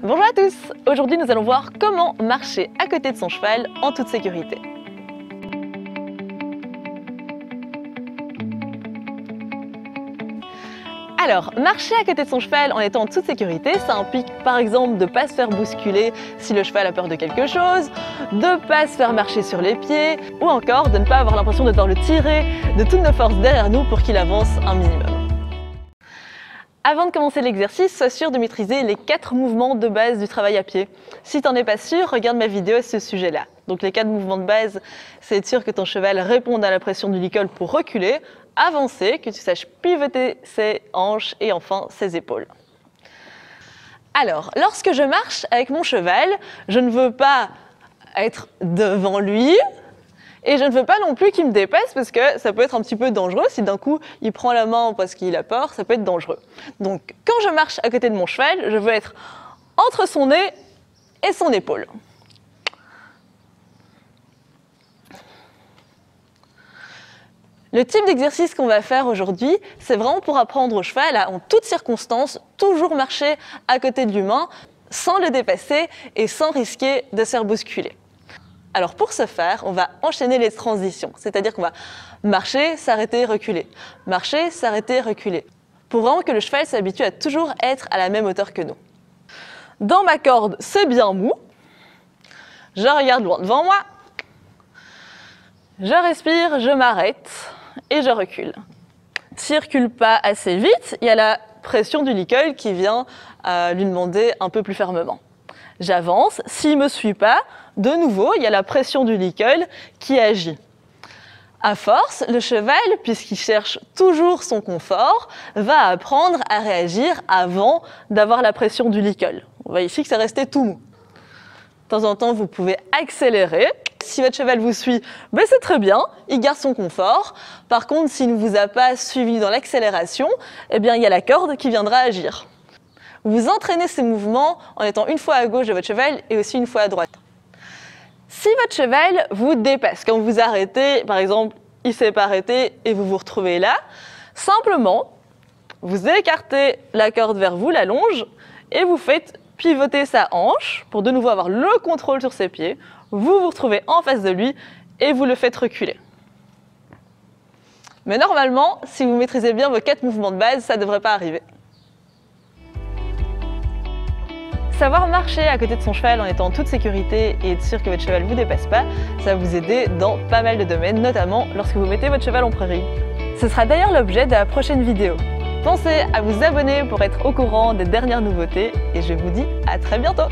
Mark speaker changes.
Speaker 1: Bonjour à tous! Aujourd'hui nous allons voir comment marcher à côté de son cheval en toute sécurité. Alors, marcher à côté de son cheval en étant en toute sécurité, ça implique par exemple de ne pas se faire bousculer si le cheval a peur de quelque chose, de ne pas se faire marcher sur les pieds, ou encore de ne pas avoir l'impression de devoir le tirer de toutes nos forces derrière nous pour qu'il avance un minimum. Avant de commencer l'exercice, sois sûr de maîtriser les 4 mouvements de base du travail à pied. Si tu n'en es pas sûr, regarde ma vidéo à ce sujet-là. Donc les 4 mouvements de base, c'est être sûr que ton cheval réponde à la pression du licol pour reculer, avancer, que tu saches pivoter ses hanches et enfin ses épaules. Alors, lorsque je marche avec mon cheval, je ne veux pas être devant lui, et je ne veux pas non plus qu'il me dépasse parce que ça peut être un petit peu dangereux. Si d'un coup il prend la main parce qu'il a peur, ça peut être dangereux. Donc quand je marche à côté de mon cheval, je veux être entre son nez et son épaule. Le type d'exercice qu'on va faire aujourd'hui, c'est vraiment pour apprendre au cheval à, en toutes circonstances, toujours marcher à côté de l'humain sans le dépasser et sans risquer de se faire bousculer. Alors pour ce faire, on va enchaîner les transitions, c'est-à-dire qu'on va marcher, s'arrêter, reculer, marcher, s'arrêter, reculer, pour vraiment que le cheval s'habitue à toujours être à la même hauteur que nous. Dans ma corde, c'est bien mou, je regarde loin devant moi, je respire, je m'arrête et je recule. S'il ne recule pas assez vite, il y a la pression du licol qui vient lui demander un peu plus fermement. J'avance, s'il ne me suit pas, de nouveau, il y a la pression du licol qui agit. À force, le cheval, puisqu'il cherche toujours son confort, va apprendre à réagir avant d'avoir la pression du licol. On voit ici que c'est resté tout mou. De temps en temps, vous pouvez accélérer. Si votre cheval vous suit, ben c'est très bien, il garde son confort. Par contre, s'il ne vous a pas suivi dans l'accélération, eh bien, il y a la corde qui viendra agir. Vous entraînez ces mouvements en étant une fois à gauche de votre cheval et aussi une fois à droite. Si votre cheval vous dépasse, quand vous arrêtez, par exemple, il ne s'est pas arrêté et vous vous retrouvez là, simplement, vous écartez la corde vers vous, la longe, et vous faites pivoter sa hanche pour de nouveau avoir le contrôle sur ses pieds. Vous vous retrouvez en face de lui et vous le faites reculer. Mais normalement, si vous maîtrisez bien vos 4 mouvements de base, ça ne devrait pas arriver. Savoir marcher à côté de son cheval en étant en toute sécurité et être sûr que votre cheval ne vous dépasse pas, ça va vous aider dans pas mal de domaines, notamment lorsque vous mettez votre cheval en prairie. Ce sera d'ailleurs l'objet de la prochaine vidéo. Pensez à vous abonner pour être au courant des dernières nouveautés et je vous dis à très bientôt!